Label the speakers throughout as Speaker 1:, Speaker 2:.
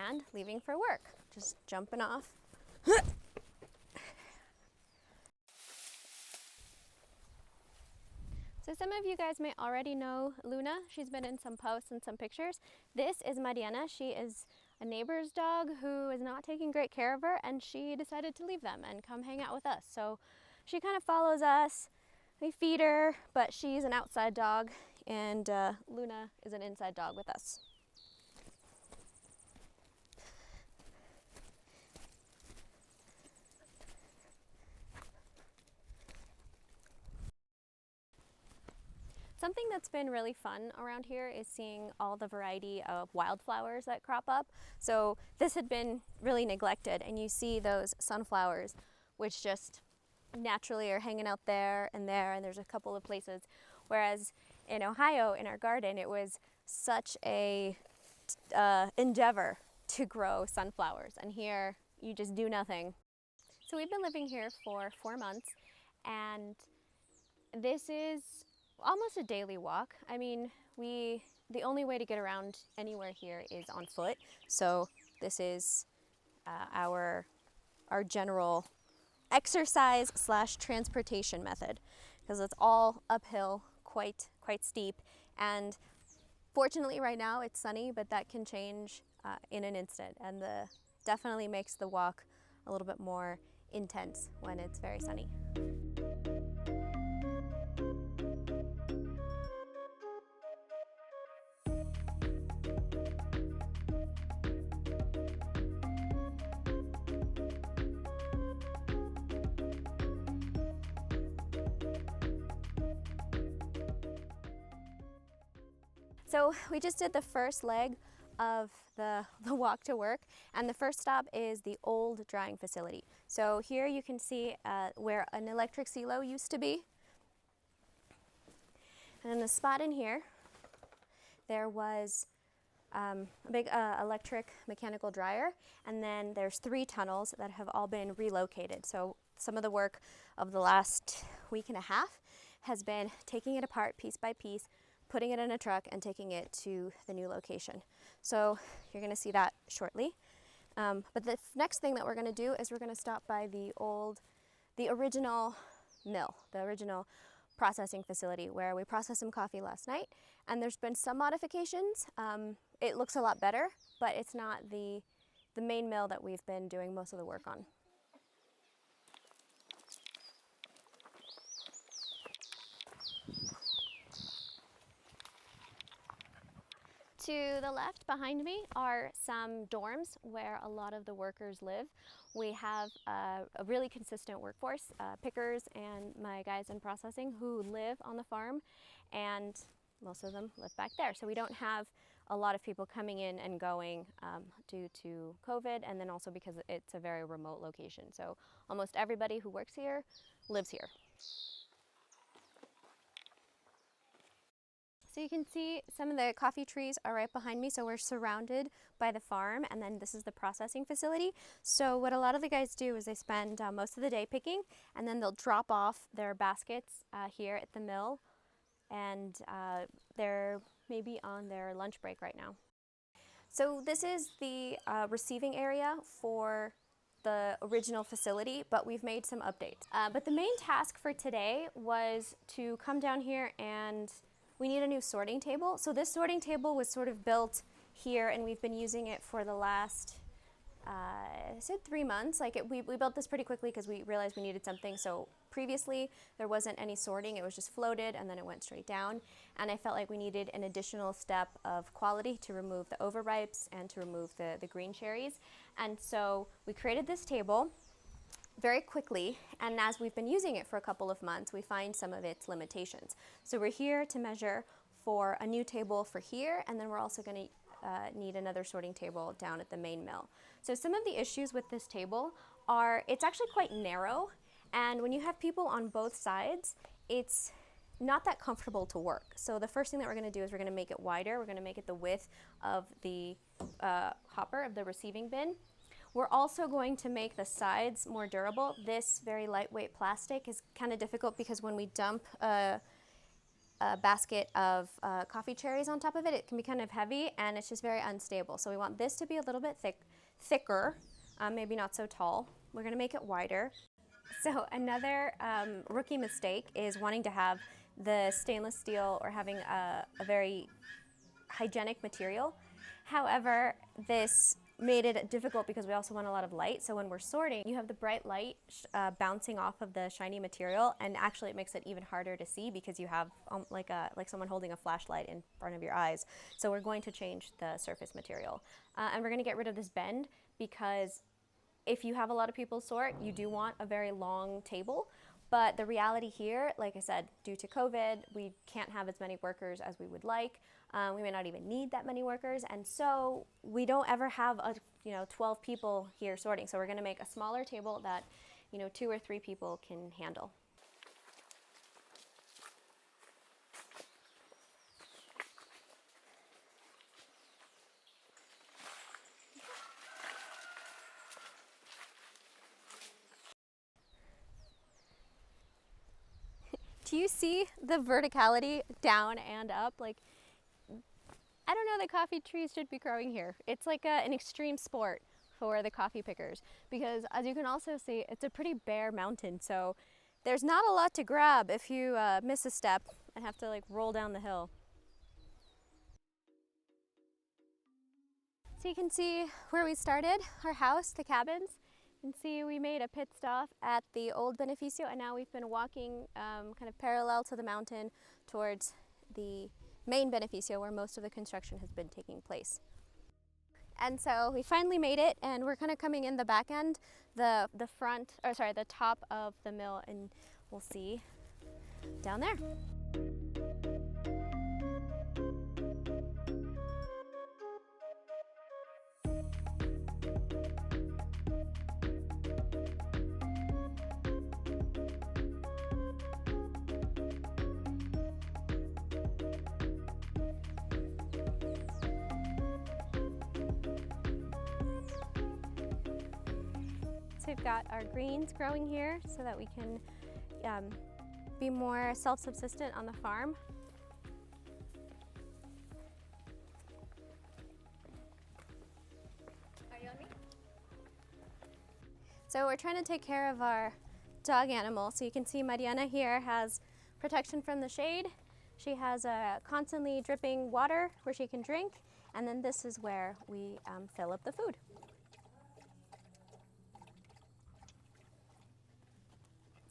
Speaker 1: and leaving for work. Just jumping off. So some of you guys may already know Luna. She's been in some posts and some pictures. This is Mariana. She is a neighbor's dog who is not taking great care of her, and she decided to leave them and come hang out with us. So she kind of follows us. We feed her, but she's an outside dog, and Luna is an inside dog with us. Something that's been really fun around here is seeing all the variety of wildflowers that crop up. So this had been really neglected, and you see those sunflowers which just naturally are hanging out there, and there's a couple of places. Whereas in Ohio, in our garden, it was such a endeavor to grow sunflowers, and here you just do nothing. So we've been living here for 4 months, and this is almost a daily walk. I mean, the only way to get around anywhere here is on foot. So this is our general exercise / transportation method, because it's all uphill, quite steep. And fortunately right now it's sunny, but that can change in an instant, and definitely makes the walk a little bit more intense when it's very sunny. So we just did the first leg of the walk to work, and the first stop is the old drying facility. So here you can see where an electric silo used to be. And in the spot in here, there was a big electric mechanical dryer, and then there's 3 tunnels that have all been relocated. So some of the work of the last week and a half has been taking it apart piece by piece, putting it in a truck, and taking it to the new location. So you're going to see that shortly. But the next thing that we're going to do is we're going to stop by the original mill, the original processing facility where we processed some coffee last night. And there's been some modifications. It looks a lot better, but it's not the main mill that we've been doing most of the work on. To the left behind me are some dorms where a lot of the workers live. We have a really consistent workforce, pickers and my guys in processing who live on the farm, and most of them live back there. So we don't have a lot of people coming in and going due to COVID, and then also because it's a very remote location. So almost everybody who works here lives here. So you can see some of the coffee trees are right behind me, so we're surrounded by the farm, and then this is the processing facility. So what a lot of the guys do is they spend most of the day picking, and then they'll drop off their baskets here at the mill, and they're maybe on their lunch break right now. So this is the receiving area for the original facility, but we've made some updates. But the main task for today was to come down here, and we need a new sorting table. So this sorting table was sort of built here, and we've been using it for the last, I said 3 months. We built this pretty quickly because we realized we needed something. So previously there wasn't any sorting, it was just floated and then it went straight down. And I felt like we needed an additional step of quality to remove the overripes and to remove the green cherries. And so we created this table very quickly, and as we've been using it for a couple of months, we find some of its limitations. So we're here to measure for a new table for here, and then we're also going to need another sorting table down at the main mill. So some of the issues with this table are it's actually quite narrow, and when you have people on both sides, it's not that comfortable to work. So the first thing that we're going to do is we're going to make it wider. We're going to make it the width of the hopper of the receiving bin. We're also going to make the sides more durable. This very lightweight plastic is kind of difficult because when we dump a a basket of coffee cherries on top of it. It can be kind of heavy and it's just very unstable. So we want this to be a little bit thicker, maybe not so tall. We're gonna make it wider. So another rookie mistake is wanting to have the stainless steel or having a very hygienic material. However, this made it difficult because we also want a lot of light. So when we're sorting, you have the bright light bouncing off of the shiny material, and actually it makes it even harder to see because you have like someone holding a flashlight in front of your eyes. So we're going to change the surface material. And we're going to get rid of this bend because if you have a lot of people sort, you do want a very long table. But the reality here, like I said, due to COVID, we can't have as many workers as we would like. We may not even need that many workers, and so we don't ever have 12 people here sorting. So we're going to make a smaller table that 2 or 3 people can handle. Do you see the verticality down and up? Like, I don't know that coffee trees should be growing here. It's like an extreme sport for the coffee pickers because, as you can also see, it's a pretty bare mountain. So there's not a lot to grab if you miss a step and have to like roll down the hill. So you can see where we started, our house, the cabins. You can see we made a pit stop at the old beneficio, and now we've been walking kind of parallel to the mountain towards the main beneficio where most of the construction has been taking place. And so we finally made it, and we're kind of coming in the back end, the top of the mill, and we'll see down there. So we've got our greens growing here so that we can be more self-subsistent on the farm. Are you on me? So we're trying to take care of our dog animal. So you can see Mariana here has protection from the shade. She has a constantly dripping water where she can drink, and then this is where we fill up the food.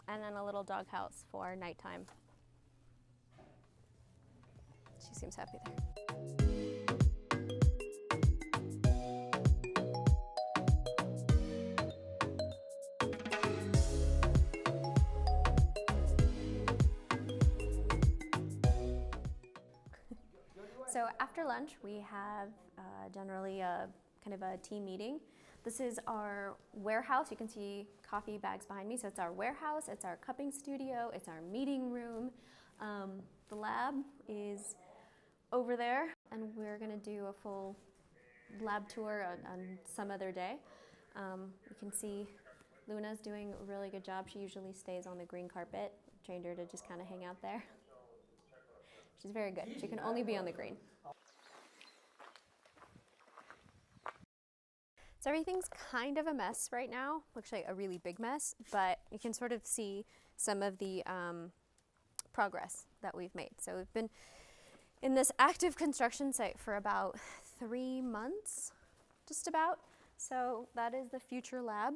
Speaker 1: And then a little doghouse for nighttime. She seems happy there. So after lunch, we have generally a kind of a team meeting. This is our warehouse. You can see coffee bags behind me. So it's our warehouse, it's our cupping studio, it's our meeting room. The lab is over there, and we're gonna do a full lab tour on some other day. You can see Luna's doing a really good job. She usually stays on the green carpet. Trained her to just kind of hang out there. She's very good. She can only be on the green. So everything's kind of a mess right now, actually a really big mess, but you can sort of see some of the progress that we've made. So we've been in this active construction site for about 3 months, just about. So that is the future lab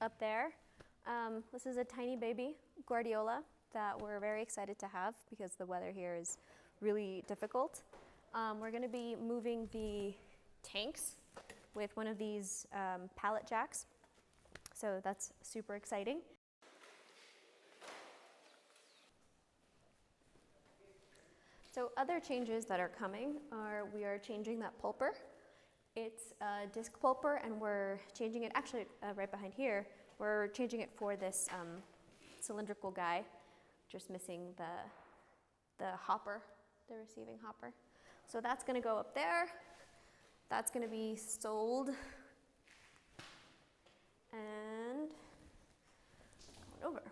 Speaker 1: up there. This is a tiny baby Guardiola that we're very excited to have because the weather here is really difficult. We're gonna be moving the tanks with one of these pallet jacks. So that's super exciting. So other changes that are coming are we are changing that pulper. It's a disc pulper, and we're changing it, actually right behind here, we're changing it for this cylindrical guy, just missing the hopper, the receiving hopper. So that's gonna go up there. That's going to be sold, and going over.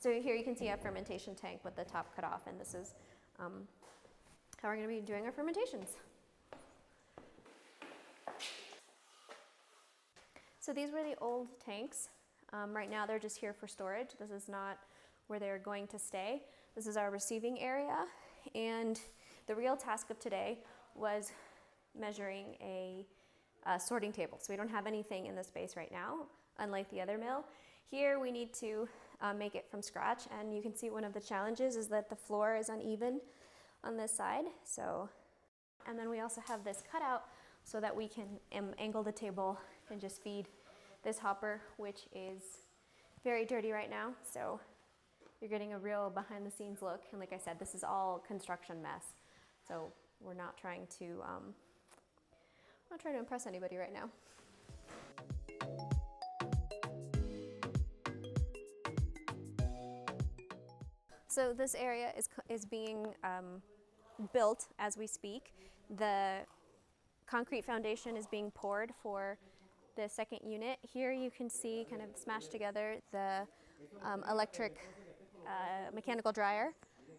Speaker 1: So here you can see a fermentation tank with the top cut off, and this is how we're going to be doing our fermentations. So these were the old tanks. Right now they're just here for storage. This is not where they're going to stay. This is our receiving area, and the real task of today was measuring a sorting table. So we don't have anything in this space right now, unlike the other mill. Here we need to make it from scratch, and you can see one of the challenges is that the floor is uneven on this side. So, and then we also have this cutout so that we can angle the table and just feed this hopper, which is very dirty right now. So you're getting a real behind the scenes look. And like I said, this is all construction mess. So we're not trying to impress anybody right now. So this area is being built as we speak. The concrete foundation is being poured for the second unit. Here you can see kind of smashed together the electric mechanical dryer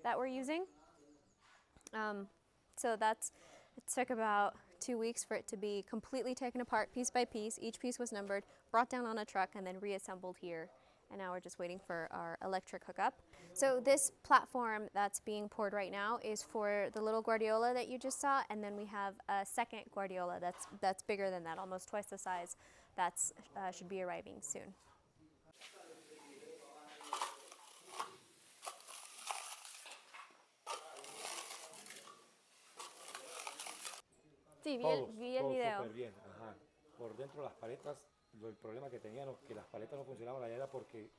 Speaker 1: that we're using. So it took about 2 weeks for it to be completely taken apart piece by piece. Each piece was numbered, brought down on a truck, and then reassembled here. And now we're just waiting for our electric hookup. So this platform that's being poured right now is for the little guardiola that you just saw, and then we have a second guardiola that's bigger than that, almost twice the size. That's should be arriving soon. Sí, vi el video.
Speaker 2: Súper bien, ajá. Por dentro las paletas, el problema que tenían, que las paletas no funcionaban allá era porque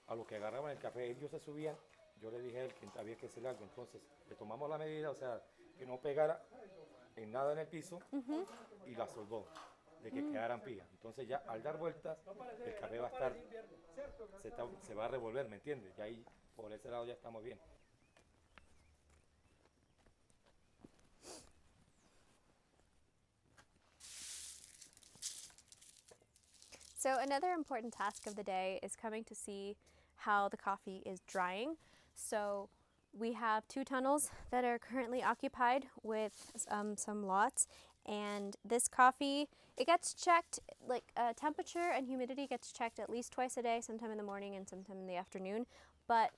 Speaker 2: a lo que agarraban el café, ellos se subían, yo le dije a él que había que hacer algo, entonces le tomamos la medida, o sea, que no pegara en nada en el piso y la soldó, de que quedaran pías. Entonces ya al dar vueltas, el café va a estar, se va a revolver, ¿me entiendes? Y ahí por ese lado ya estamos bien.
Speaker 1: So another important task of the day is coming to see how the coffee is drying. So we have 2 tunnels that are currently occupied with some lots, and this coffee, it gets checked, like temperature and humidity gets checked at least twice a day, sometime in the morning and sometime in the afternoon, but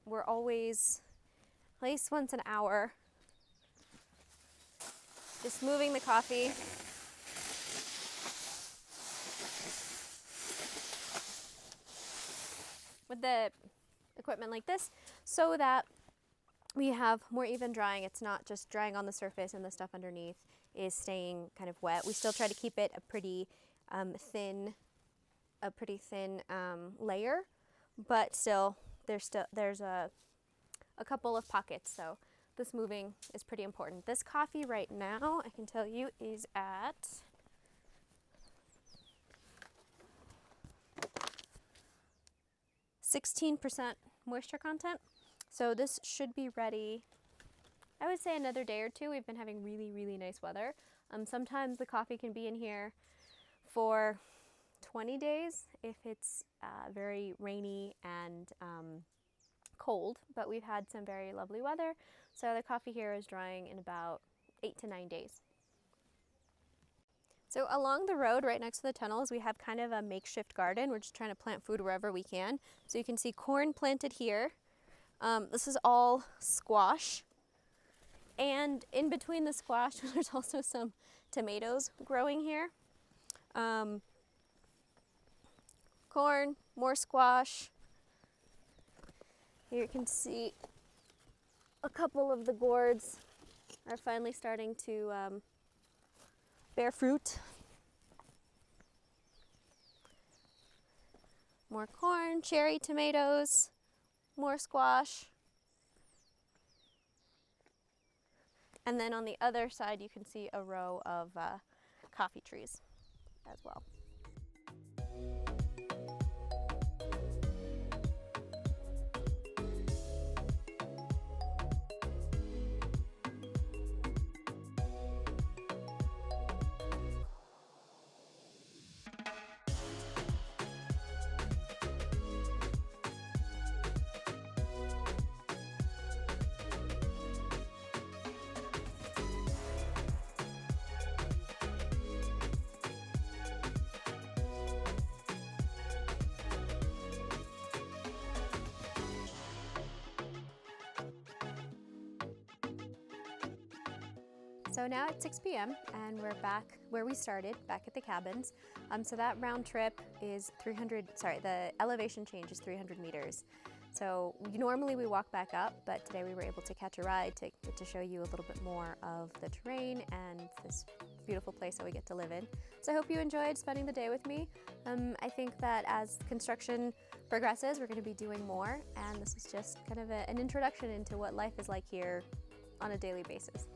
Speaker 1: we're always, at least once an hour, just moving the coffee. With the equipment like this, so that we have more even drying. It's not just drying on the surface and the stuff underneath is staying kind of wet. We still try to keep it a pretty thin layer, but still there's a couple of pockets. So this moving is pretty important. This coffee right now, I can tell you, is at 16% moisture content. So this should be ready, I would say another day or 2. We've been having really, really nice weather. Sometimes the coffee can be in here for 20 days if it's very rainy and cold, but we've had some very lovely weather. So the coffee here is drying in about 8 to 9 days. So along the road right next to the tunnels, we have kind of a makeshift garden. We're just trying to plant food wherever we can. So you can see corn planted here. This is all squash. And in between the squash, there's also some tomatoes growing here. Corn, more squash. Here you can see a couple of the gourds are finally starting to bear fruit. More corn, cherry tomatoes, more squash. And then on the other side, you can see a row of coffee trees as well. So now it's 6 p.m. and we're back where we started, back at the cabins. So that round trip is the elevation change is 300 meters. So normally we walk back up, but today we were able to catch a ride to get to show you a little bit more of the terrain and this beautiful place that we get to live in. So I hope you enjoyed spending the day with me. I think that as construction progresses, we're going to be doing more, and this is just kind of an introduction into what life is like here on a daily basis.